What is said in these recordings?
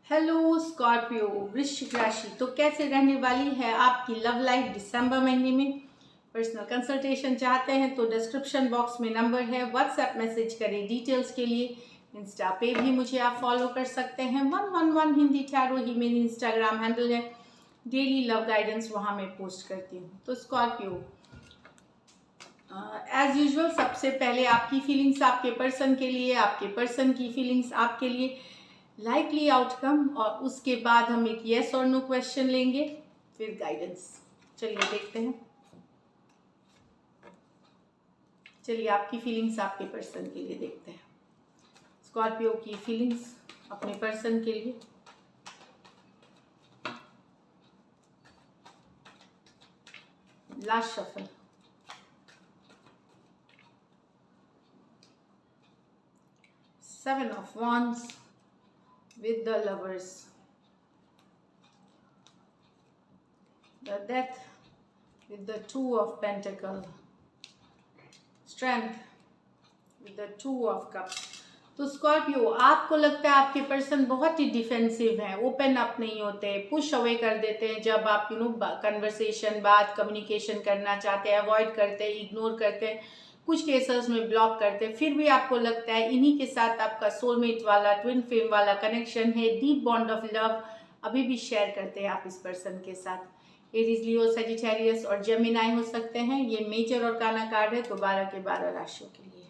Hello Scorpio वृश्चिक राशि, तो कैसे रहने वाली है आपकी लव लाइफ दिसंबर महीने में। पर्सनल कंसल्टेशन चाहते हैं तो डिस्क्रिप्शन बॉक्स में नंबर है, व्हाट्सएप मैसेज करें डिटेल्स के लिए। इंस्टा पे भी मुझे आप फॉलो कर सकते हैं, 111 हिंदी टैरो ही मेरी इंस्टाग्राम हैंडल है। डेली लव गाइडेंस वहाँ मैं पोस्ट करती हूँ। तो स्कॉर्पियो एज यूजुअल सबसे पहले आपकी फीलिंग्स आपके पर्सन के लिए, आपके पर्सन की फीलिंग्स आपके लिए, लाइकली आउटकम, और उसके बाद हम एक येस और नो क्वेश्चन लेंगे, फिर गाइडेंस। चलिए देखते हैं। चलिए आपकी फीलिंग्स आपके पर्सन के लिए देखते हैं। स्कॉर्पियो की फीलिंग्स अपने पर्सन के लिए। Last shuffle. Seven of wands with the lovers, the death with the two of pentacle, strength with the two of cups। तो स्कॉर्पियो आपको लगता है आपके पर्सन बहुत ही डिफेंसिव हैं, ओपन अप नहीं होते, पुश अवे कर देते हैं जब आप कन्वर्सेशन बात कम्युनिकेशन करना चाहते हैं, अवॉइड करते हैं, इग्नोर करते हैं, कुछ केसेस में ब्लॉक करते हैं। फिर भी आपको लगता है इन्हीं के साथ आपका सोलमेट वाला ट्विन फ्लेम वाला कनेक्शन है, डीप बॉन्ड ऑफ लव अभी भी शेयर करते हैं आप इस पर्सन के साथ। एरीज, लियो, सजिटेरियस और जेमिनाई हो सकते हैं। ये मेजर और काना कार्ड है, तो 12 के 12 राशियों के लिए।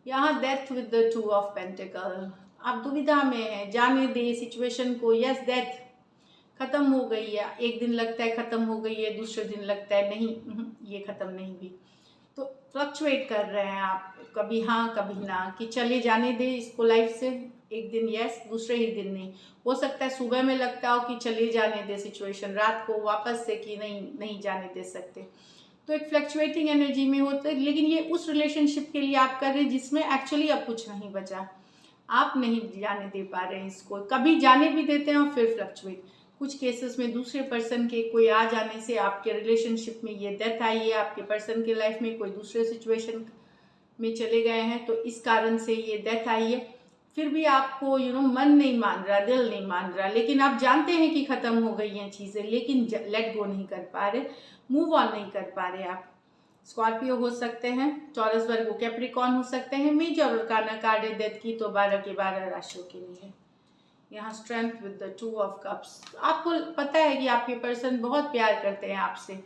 यहाँ death with the two of pentacle. आप दुविधा में हैं, जाने दे सिचुएशन को। यस, डेथ खत्म हो गई है। एक दिन लगता है खत्म हो गई है, दूसरे दिन लगता है नहीं, ये खत्म नहीं हुई। तो फ्लक्चुएट कर रहे हैं आप, कभी हाँ कभी ना, कि चले जाने दे इसको लाइफ से। एक दिन यस, दूसरे ही दिन नहीं। हो सकता है सुबह में लगता हो कि चले जाने दे सिचुएशन, रात को वापस से कि नहीं जाने दे सकते। तो एक फ्लक्चुएटिंग एनर्जी में होते हैं, लेकिन ये उस रिलेशनशिप के लिए आप कर रहे हैं जिसमें एक्चुअली अब कुछ नहीं बचा। आप नहीं जाने दे पा रहे हैं इसको, कभी जाने भी देते हैं और फिर फ्लक्चुएट। कुछ केसेस में दूसरे पर्सन के कोई आ जाने से आपके रिलेशनशिप में ये डेथ आई है, आपके पर्सन के लाइफ में कोई दूसरे सिचुएशन में चले गए हैं, तो इस कारण से ये डेथ आई है। फिर भी आपको मन नहीं मान रहा, दिल नहीं मान रहा, लेकिन आप जानते हैं कि ख़त्म हो गई हैं चीज़ें, लेकिन लेट गो नहीं कर पा रहे, मूव ऑन नहीं कर पा रहे आप। स्कॉर्पियो हो सकते हैं, टॉरस, वर्गो, कैप्रिकॉर्न हो सकते हैं। मेजर और काना कार्ड है डेथ की, तो 12 के 12 राशियों के लिए है। यहाँ strength with the two of cups. आपको पता है कि आपके पर्सन बहुत प्यार करते हैं आपसे,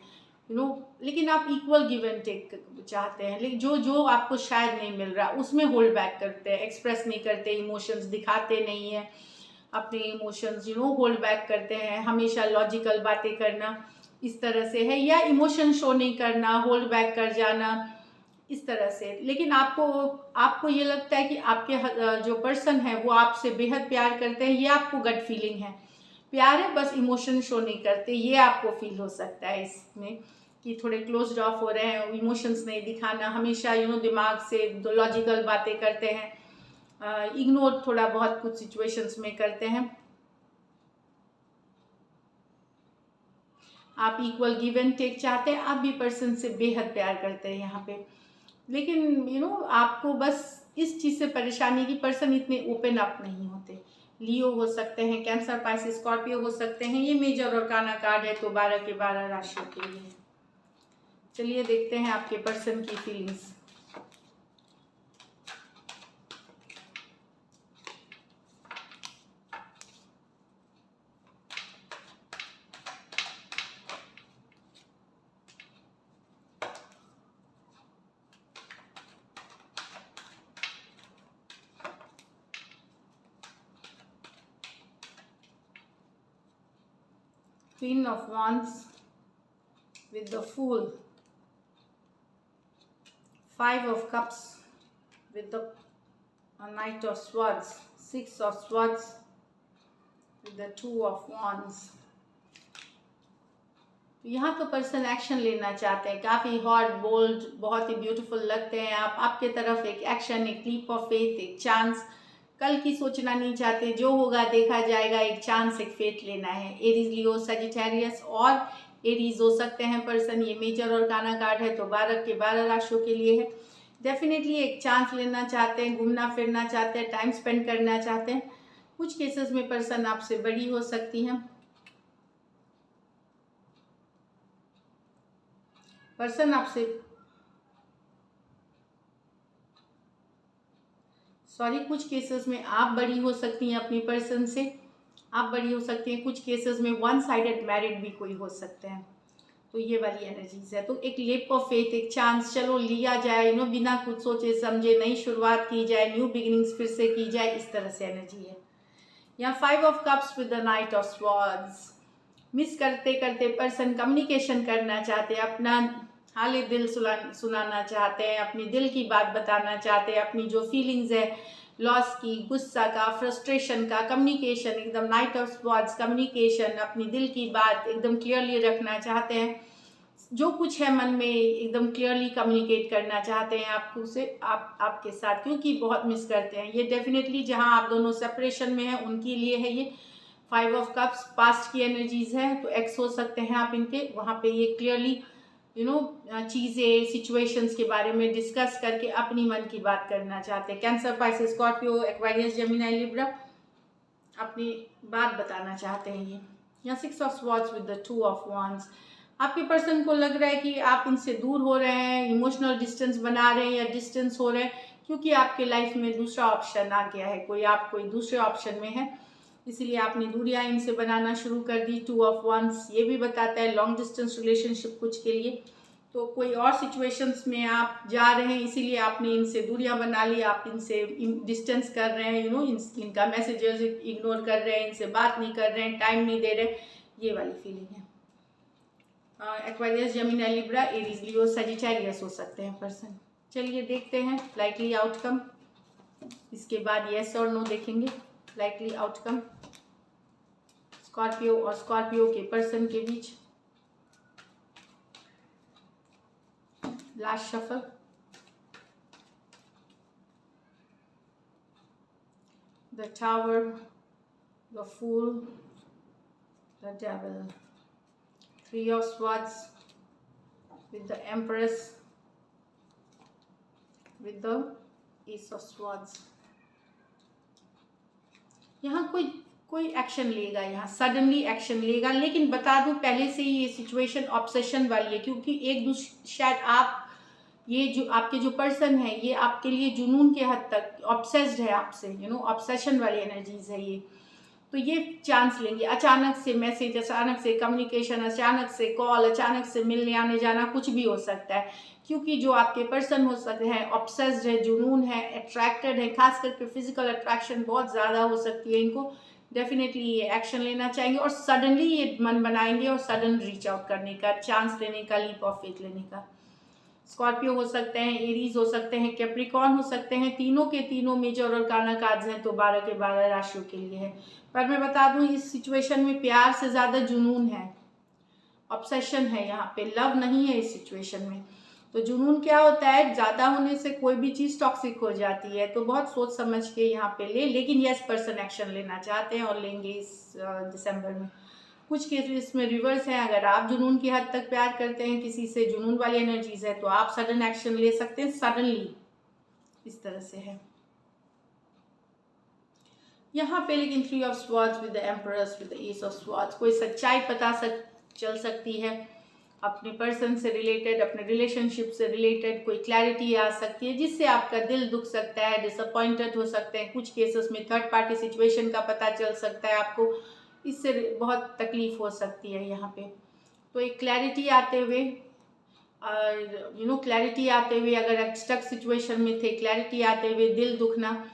लेकिन आप इक्वल गिव एंड टेक चाहते हैं, लेकिन जो आपको शायद नहीं मिल रहा उसमें होल्ड बैक करते हैं, एक्सप्रेस नहीं करते, इमोशंस दिखाते नहीं है अपने इमोशंस, होल्ड बैक करते हैं। हमेशा लॉजिकल बातें करना इस तरह से है, या इमोशन शो नहीं करना, होल्ड बैक कर जाना इस तरह से। लेकिन आपको ये लगता है कि आपके जो पर्सन है वो आपसे बेहद प्यार करते हैं, ये आपको गट फीलिंग है। प्यार है, बस इमोशन शो नहीं करते, ये आपको फील हो सकता है इसमें कि थोड़े क्लोज्ड ऑफ हो रहे हैं, इमोशंस नहीं दिखाना, हमेशा दिमाग से लॉजिकल बातें करते हैं, इग्नोर थोड़ा बहुत कुछ सिचुएशंस में करते हैं। आप इक्वल गिव एंड टेक चाहते हैं, आप भी पर्सन से बेहद प्यार करते हैं यहाँ पे, लेकिन आपको बस इस चीज़ से परेशानी की पर्सन इतने ओपन अप नहीं होते। लियो हो सकते हैं, कैंसर, पाइसेस, स्कॉर्पियो हो सकते हैं। ये मेजर और काना कार्ड है, तो 12 के 12 राशियों के लिए। चलिए देखते हैं आपके पर्सन की feelings. Queen of Wands with the Fool, 5 of Cups with the Knight of Swords, 6 of Swords with the 2 of Wands। यहाँ तो पर्सन एक्शन लेना चाहते हैं, काफ़ी हॉट, बोल्ड, बहुत ही ब्यूटीफुल लगते हैं आप। आपके तरफ एक एक्शन, एक लीप ऑफ फेथ, एक चांस, कल की सोचना नहीं चाहते, जो होगा देखा जाएगा, एक चांस, एक फेथ लेना है। एरीज, लियो, सजिटेरियस और एरीज हो सकते हैं पर्सन। ये मेजर और काना कार्ड है, तो 12 के 12 राशियों के लिए है। डेफिनेटली एक चांस लेना चाहते हैं, घूमना फिरना चाहते हैं, टाइम स्पेंड करना चाहते हैं, कुछ केसेस में पर्सन आपसे बड़ी हो सकती है, पर्सन आपसे कुछ केसेस में आप बड़ी हो सकती हैं अपनी पर्सन से, आप बड़ी हो सकती हैं। कुछ केसेस में वन साइडेड मैरिड भी कोई हो सकते हैं। तो ये वाली एनर्जीज है। तो एक लेप ऑफ फेथ, एक चांस, चलो लिया जाए, बिना कुछ सोचे समझे नई शुरुआत की जाए, न्यू बिगिनिंग्स फिर से की जाए, इस तरह से एनर्जी है। यहाँ 5 of cups with the night of swords. Miss करते करते पर्सन कम्युनिकेशन करना चाहते हैं, अपना हाले दिल सुनाना चाहते हैं, अपनी दिल की बात बताना चाहते हैं, अपनी जो फीलिंग्स है लॉस की, गुस्सा का, फ्रस्ट्रेशन का, कम्युनिकेशन एकदम नाइट ऑफ स्वॉर्ड्स, कम्युनिकेशन, अपनी दिल की बात एकदम क्लियरली रखना चाहते हैं। जो कुछ है मन में एकदम क्लियरली कम्युनिकेट करना चाहते हैं आपको से आपके साथ, क्योंकि बहुत मिस करते हैं। ये डेफिनेटली जहां आप दोनों सेपरेशन में हैं उनके लिए है ये 5 ऑफ कप्स। पास्ट की एनर्जीज है, तो एक्स हो सकते हैं आप इनके, वहां पे ये क्लियरली चीज़ें, सिचुएशंस के बारे में डिस्कस करके अपनी मन की बात करना चाहते हैं। Cancer, Pisces, Scorpio, Aquarius, Gemini, Libra अपनी बात बताना चाहते हैं ये। यहाँ 6 of swords with the 2 of wands। आपके पर्सन को लग रहा है कि आप इनसे दूर हो रहे हैं, इमोशनल डिस्टेंस बना रहे हैं या डिस्टेंस हो रहे हैं, क्योंकि आपके लाइफ में दूसरा ऑप्शन आ गया है, कोई दूसरे ऑप्शन में है, इसीलिए आपने दूरियां इनसे बनाना शुरू कर दी। 2 ऑफ wands ये भी बताता है लॉन्ग डिस्टेंस रिलेशनशिप कुछ के लिए, तो कोई और सिचुएशंस में आप जा रहे हैं, इसीलिए आपने इनसे दूरियां बना ली, आप इनसे डिस्टेंस कर रहे हैं, इनका मैसेजेस इग्नोर कर रहे हैं, इनसे बात नहीं कर रहे हैं, टाइम नहीं दे रहे, ये वाली फीलिंग है। एक्वेरियस, जेमिनी, लिब्रा, एरीज, लियो, सजिटेरियस हो सकते हैं पर्सन। चलिए देखते हैं लाइकली आउटकम, इसके बाद येस और नो देखेंगे। लाइकली आउटकम स्कॉर्पियो और स्कॉर्पियो के पर्सन के बीच। Last shuffle, the tower, the fool, the devil, 3 of swords with the empress, with the ace of swords। यहाँ कोई एक्शन लेगा, यहाँ सडनली एक्शन लेगा, लेकिन बता दूं पहले से ही ये सिचुएशन ऑब्सेशन वाली है, क्योंकि एक दूसरे शायद आप ये जो आपके जो पर्सन है ये आपके लिए जुनून के हद तक ऑब्सेस्ड है आपसे, ऑब्सेशन वाली एनर्जीज है ये। तो ये चांस लेंगे, अचानक से मैसेज, अचानक से कम्युनिकेशन, अचानक से कॉल, अचानक से मिलने आने जाना, कुछ भी हो सकता है, क्योंकि जो आपके पर्सन हो सकते हैं ऑब्सेस्ड है, जुनून है, अट्रैक्टेड है, खास करके फिजिकल अट्रैक्शन बहुत ज़्यादा हो सकती है इनको। डेफिनेटली ये एक्शन लेना चाहेंगे और सडनली ये मन बनाएंगे और सडन रीच आउट करने का, चांस लेने का, लीप ऑफ फेथ लेने का। स्कॉर्पियो हो सकते हैं, एरीज हो सकते हैं, कैप्रिकॉर्न हो सकते हैं, तीनों के तीनों मेजर और काना कार्ड्स हैं, तो 12 के 12 राशियों के लिए है। पर मैं बता दूं इस सिचुएशन में प्यार से ज़्यादा जुनून है, ऑब्सेशन है, यहाँ पे लव नहीं है इस सिचुएशन में। तो जुनून क्या होता है, ज़्यादा होने से कोई भी चीज़ टॉक्सिक हो जाती है, तो बहुत सोच समझ के यहाँ पे लेकिन यस पर्सन एक्शन लेना चाहते हैं और लेंगे इस दिसंबर में। कुछ केसेस में रिवर्स है, अगर आप जुनून की हद तक प्यार करते हैं किसी से, जुनून वाली एनर्जीज है, तो आप सडन एक्शन ले सकते हैं, सडनली, इस तरह से है यहाँ पे। लेकिन 3 of swords with the emperors, with the S of swords, कोई सच्चाई चल सकती है अपने पर्सन से रिलेटेड, अपने रिलेशनशिप से रिलेटेड, कोई क्लैरिटी आ सकती है जिससे आपका दिल दुख सकता है, डिसअपॉइंटेड हो सकते हैं। कुछ केसेस में थर्ड पार्टी सिचुएशन का पता चल सकता है आपको, इससे बहुत तकलीफ हो सकती है यहाँ पे। तो एक क्लैरिटी आते हुए क्लैरिटी आते हुए, अगर स्टक सिचुएशन में थे, क्लैरिटी आते हुए दिल दुखना,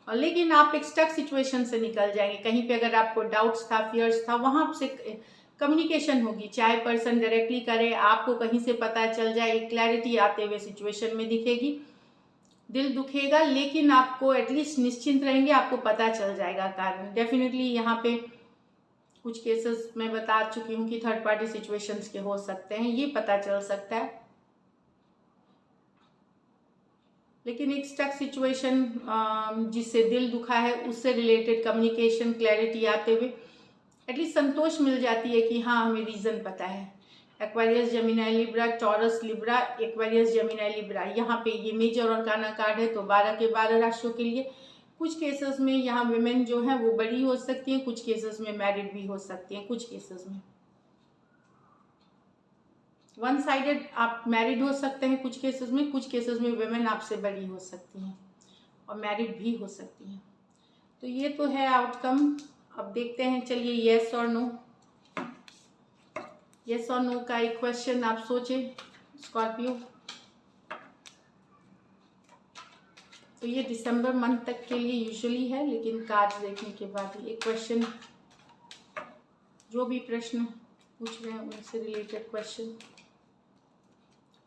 लेकिन आप एक स्टक सिचुएशन से निकल जाएंगे। कहीं पे अगर आपको डाउट्स था, फियर्स था, वहाँ से कम्युनिकेशन होगी, चाहे पर्सन डायरेक्टली करे, आपको कहीं से पता चल जाए, एक क्लैरिटी आते हुए सिचुएशन में दिखेगी। दिल दुखेगा लेकिन आपको एटलीस्ट निश्चिंत रहेंगे, आपको पता चल जाएगा कारण। डेफिनेटली यहाँ पे कुछ केसेस मैं बता चुकी हूँ कि थर्ड पार्टी सिचुएशंस के हो सकते हैं, ये पता चल सकता है। लेकिन एक स्टक सिचुएशन जिससे दिल दुखा है, उससे रिलेटेड कम्युनिकेशन, क्लैरिटी आते हुए एटलीस्ट संतोष मिल जाती है कि हाँ हमें रीज़न पता है। Aquarius, Gemini, Libra, taurus, Libra, Aquarius, Gemini, Libra, यहाँ पे ये मेजर और काना कार्ड है, तो 12 के 12 राशियों के लिए। कुछ केसेस में यहाँ women जो है वो बड़ी हो सकती हैं, कुछ केसेस में मैरिड भी हो सकती हैं, कुछ केसेस में वन साइडेड आप मैरिड हो सकते हैं कुछ केसेस में women आपसे बड़ी हो सकती हैं और मैरिड भी हो सकती हैं। तो ये तो है आउटकम। अब देखते हैं, चलिए येस और नो, येस और नो का एक क्वेश्चन आप सोचें स्कॉर्पियो। तो ये दिसंबर मंथ तक के लिए यूजुअली है, लेकिन कार्ड देखने के बाद एक क्वेश्चन, जो भी प्रश्न पूछ रहे हैं उनसे रिलेटेड क्वेश्चन।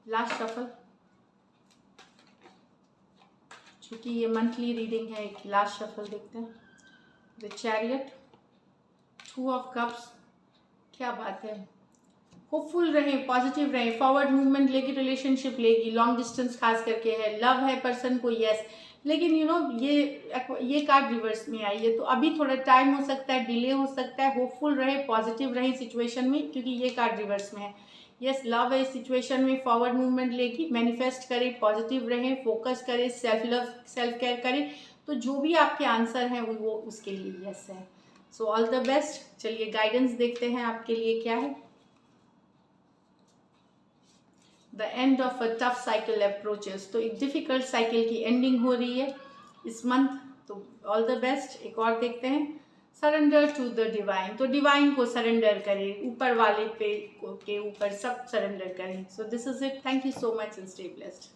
लास्ट शफल, चूंकि ये मंथली रीडिंग है, एक लास्ट शफल देखते हैं। द चैरियट, 2 ऑफ कप्स, क्या बात है, होपफुल रहें, पॉजिटिव रहें, फॉरवर्ड मूवमेंट लेगी, रिलेशनशिप लेगी, लॉन्ग डिस्टेंस खास करके है, लव है पर्सन को, यस। लेकिन ये कार्ड रिवर्स में आई है, तो अभी थोड़ा टाइम हो सकता है, डिले हो सकता है। होपफुल रहे, पॉजिटिव रहे सिचुएशन में, क्योंकि ये कार्ड रिवर्स में है। यस, लव है इस सिचुएशन में, फॉरवर्ड मूवमेंट लेगी, मैनिफेस्ट करें, पॉजिटिव रहें, फोकस करें, सेल्फ लव सेल्फ केयर करें। तो जो भी आपके आंसर हैं वो उसके लिए यस है। So all the best. चलिए गाइडेंस देखते हैं आपके लिए क्या है। The end of a tough cycle approaches, तो एक डिफिकल्ट साइकिल की एंडिंग हो रही है इस मंथ। तो ऑल द बेस्ट। एक और देखते हैं, सरेंडर टू द डिवाइन, तो डिवाइन को सरेंडर करें, ऊपर वाले पे के ऊपर सब सरेंडर करें। So this is it, thank you so much and stay blessed.